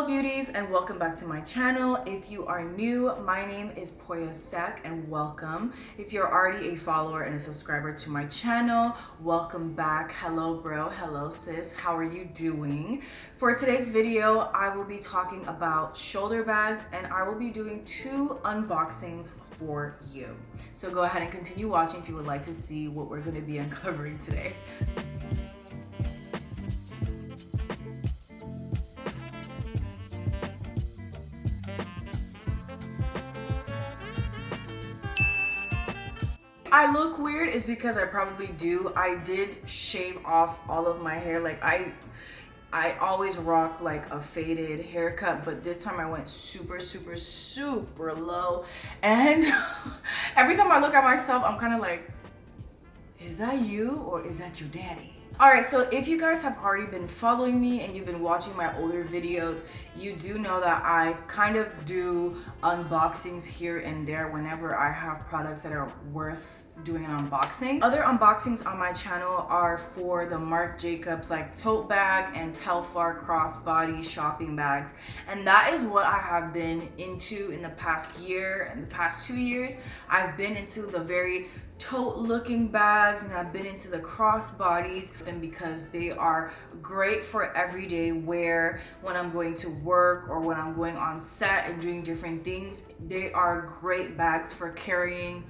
Hello beauties and welcome back to my channel. If you are new, my name is Poya Sak and welcome. If you're already a follower and a subscriber to my channel, welcome back. Hello bro, hello sis, how are you doing? For today's video, I will be talking about shoulder bags and I will be doing 2 unboxings for you. So go ahead and continue watching if you would like to see what we're going to be uncovering today. I look weird is because I probably do. I did shave off all of my hair. Like I always rock like a faded haircut, but this time I went super low. And every time I look at myself, I'm kind of like, is that you or is that your daddy? Alright, so if you guys have already been following me and you've been watching my older videos, you do know that I kind of do unboxings here and there whenever I have products that are worth doing an unboxing. Other unboxings on my channel are for the Marc Jacobs like tote bag and Telfar crossbody shopping bags, and that is what I have been into in the past year and the past 2 years. I've been into the very tote looking bags and I've been into the crossbodies, and because they are great for everyday wear when I'm going to work or when I'm going on set and doing different things. They are great bags for carrying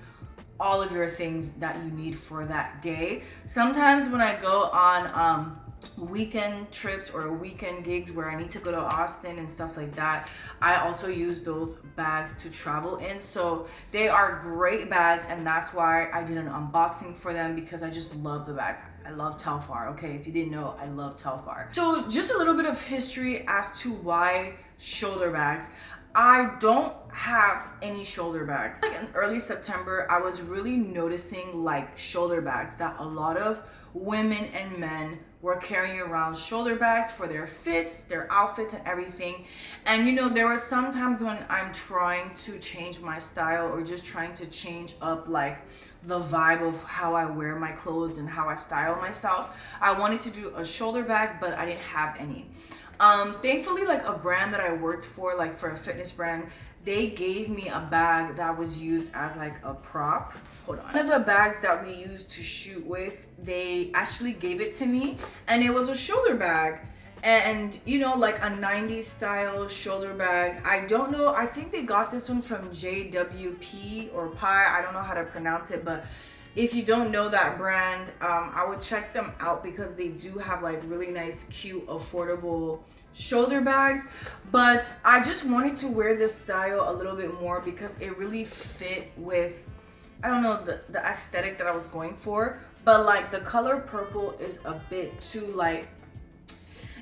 all of your things that you need for that day. Sometimes when I go on weekend trips or weekend gigs where I need to go to Austin and stuff like that, I also use those bags to travel in. So they are great bags, and that's why I did an unboxing for them, because I just love the bags. I love Telfar, okay? If you didn't know, I love Telfar. So just a little bit of history as to why shoulder bags. I don't have any shoulder bags. Like in early September, I was really noticing like shoulder bags, that a lot of women and men were carrying around shoulder bags for their fits, their outfits and everything. And you know, there were some times when I'm trying to change my style or just trying to change up like the vibe of how I wear my clothes and how I style myself. I wanted to do a shoulder bag, but I didn't have any. Thankfully, like a brand that I worked for, like for a fitness brand, they gave me a bag that was used as like a prop. Hold on. One of the bags that we used to shoot with, they actually gave it to me, and it was a shoulder bag. And you know, like a 90s style shoulder bag. I don't know, I think they got this one from JWP or Pi, I don't know how to pronounce it, but if you don't know that brand, I would check them out because they do have like really nice, cute, affordable shoulder bags. But I just wanted to wear this style a little bit more because it really fit with, I don't know, the aesthetic that I was going for. But like the color purple is a bit too like,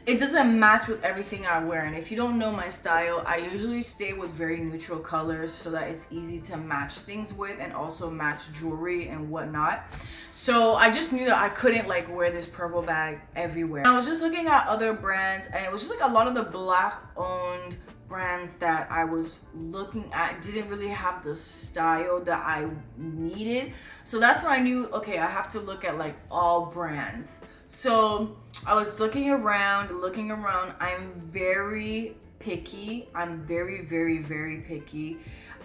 it doesn't match with everything I wear. And if you don't know my style, I usually stay with very neutral colors so that it's easy to match things with and also match jewelry and whatnot. So I just knew that I couldn't like wear this purple bag everywhere. I was just looking at other brands, and it was just like a lot of the black owned brands that I was looking at didn't really have the style that I needed. So that's when I knew, okay, I have to look at like all brands. So I was looking around. I'm very picky. I'm very picky.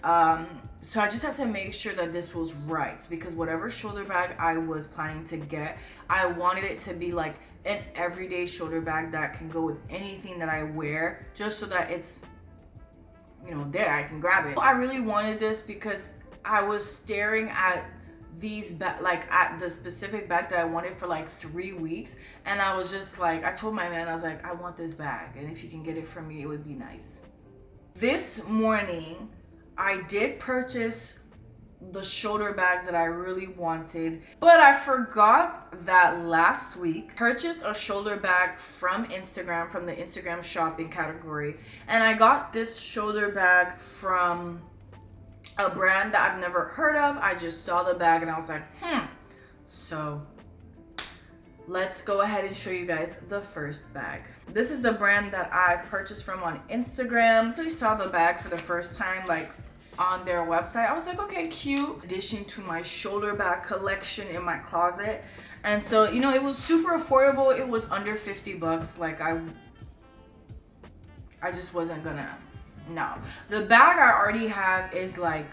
So I just had to make sure that this was right, because whatever shoulder bag I was planning to get, I wanted it to be like an everyday shoulder bag that can go with anything that I wear, just so that it's, you know, there, I can grab it. I really wanted this because I was staring at these like at the specific bag that I wanted for like 3 weeks, and I was just like, I told my man, I was like, I want this bag, and if you can get it for me, it would be nice. This morning I did purchase the shoulder bag that I really wanted, but I forgot that last week purchased a shoulder bag from Instagram, from the Instagram shopping category, and I got this shoulder bag from a brand that I've never heard of. I just saw the bag and I was like, so let's go ahead and show you guys the first bag. This is the brand that I purchased from on Instagram. I actually saw the bag for the first time like on their website. I was like, okay, cute addition to my shoulder bag collection in my closet. And so, you know, it was super affordable. It was under 50 bucks. Like I just wasn't gonna. No. The bag I already have is like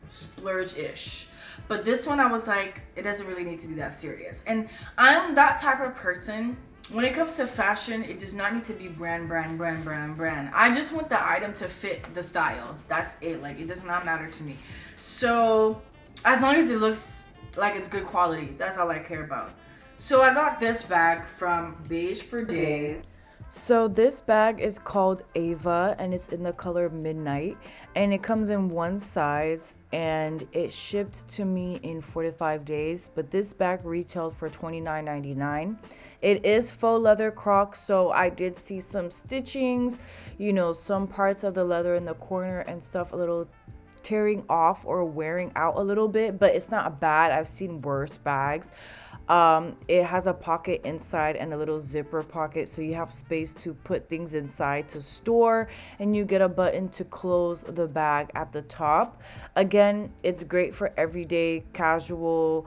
splurge-ish. But this one I was like, it doesn't really need to be that serious. And I'm that type of person. When it comes to fashion, it does not need to be brand. I just want the item to fit the style. That's it. Like, it does not matter to me. So, as long as it looks like it's good quality, that's all I care about. So, I got this bag from Beige for Days. So this bag is called Ava and it's in the color Midnight, and it comes in one size and it shipped to me in 4 to 5 days, but this bag retailed for $29.99. It is faux leather Crocs, so I did see some stitchings, you know, some parts of the leather in the corner and stuff a little tearing off or wearing out a little bit, but it's not bad. I've seen worse bags. It has a pocket inside and a little zipper pocket, so you have space to put things inside to store, and you get a button to close the bag at the top. Again, it's great for everyday casual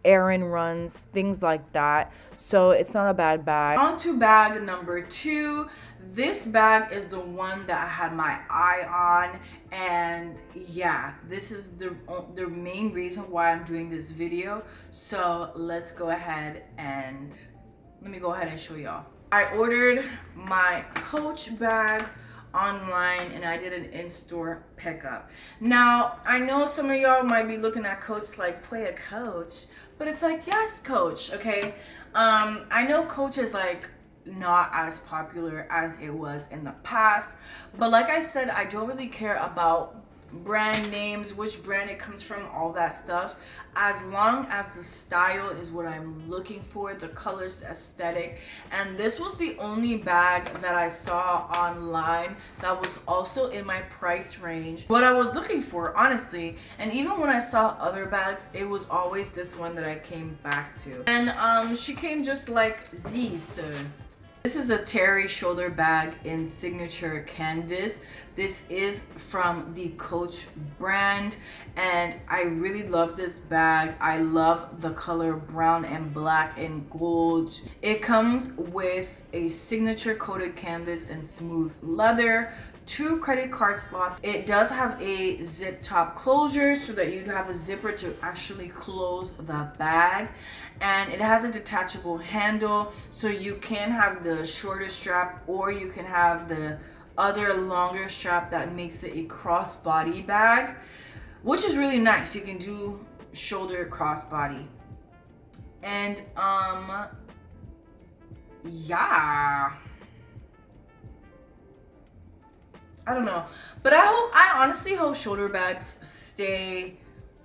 errand runs, things like that, so it's not a bad bag. On to bag number 2. This bag is the one that I had my eye on, and yeah, this is the main reason why I'm doing this video. So let's go ahead and let me go ahead and show y'all. I ordered my Coach bag online and I did an in-store pickup. Now, I know some of y'all might be looking at Coach like, play a Coach, but it's like, yes, Coach, okay? I know Coach is like not as popular as it was in the past, but like I said, I don't really care about brand names, which brand it comes from, all that stuff, as long as the style is what I'm looking for, the colors, aesthetic. And this was the only bag that I saw online that was also in my price range, what I was looking for, honestly. And even when I saw other bags, it was always this one that I came back to. And she came just like this. This is a TERI shoulder bag in signature canvas. This is from the Coach brand and I really love this bag. I love the color brown and black and gold. It comes with a signature coated canvas and smooth leather, 2 credit card slots. It does have a zip top closure so that you have a zipper to actually close the bag, and it has a detachable handle, so you can have the shorter strap or you can have the other longer strap that makes it a crossbody bag, which is really nice. You can do shoulder crossbody. And yeah, I don't know, but I honestly hope shoulder bags stay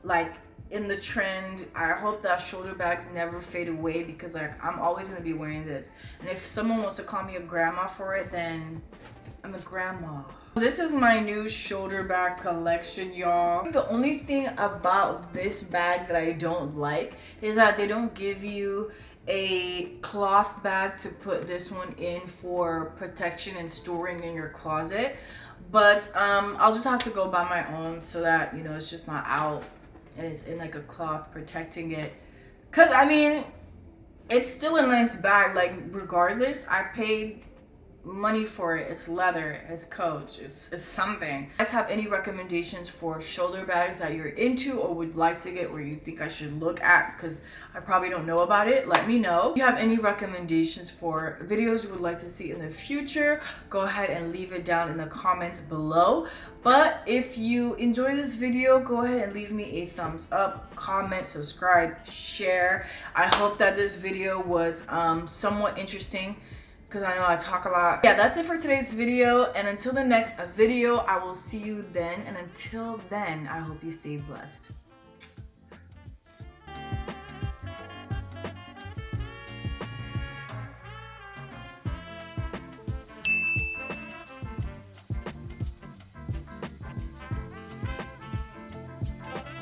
like in the trend. I hope that shoulder bags never fade away, because like I'm always gonna be wearing this, and if someone wants to call me a grandma for it, then I'm a grandma. This is my new shoulder bag collection, y'all. The only thing about this bag that I don't like is that they don't give you a cloth bag to put this one in for protection and storing in your closet. But I'll just have to go buy my own so that, you know, it's just not out and it's in like a cloth protecting it. Cause I mean, it's still a nice bag. Like regardless, I paid money for it. It's leather, it's Coach, it's something. You guys have any recommendations for shoulder bags that you're into or would like to get, or you think I should look at, because I probably don't know about it? Let me know. If you have any recommendations for videos you would like to see in the future, go ahead and leave it down in the comments below. But if you enjoy this video, go ahead and leave me a thumbs up, comment, subscribe, share. I hope that this video was somewhat interesting, because I know I talk a lot. Yeah, that's it for today's video, and until the next video, I will see you then, and until then, I hope you stay blessed.